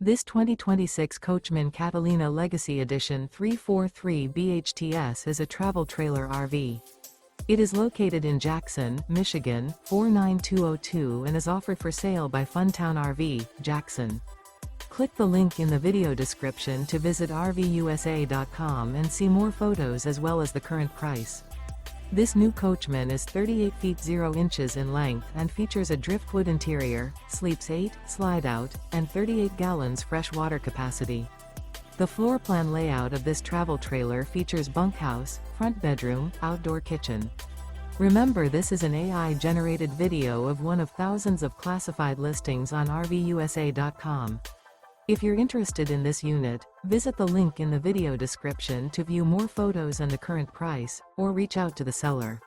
This 2026 Coachmen Catalina Legacy Edition 343 BHTS is a travel trailer RV. It is located in Jackson, Michigan, 49202 and is offered for sale by Funtown RV, Jackson. Click the link in the video description to visit RVUSA.com and see more photos as well as the current price. This new Coachmen is 38 feet 0 inches in length and features a driftwood interior, sleeps 8, slide-out, and 38 gallons fresh water capacity. The floor plan layout of this travel trailer features bunkhouse, front bedroom, outdoor kitchen. Remember, this is an AI-generated video of one of thousands of classified listings on RVUSA.com. If you're interested in this unit, visit the link in the video description to view more photos and the current price, or reach out to the seller.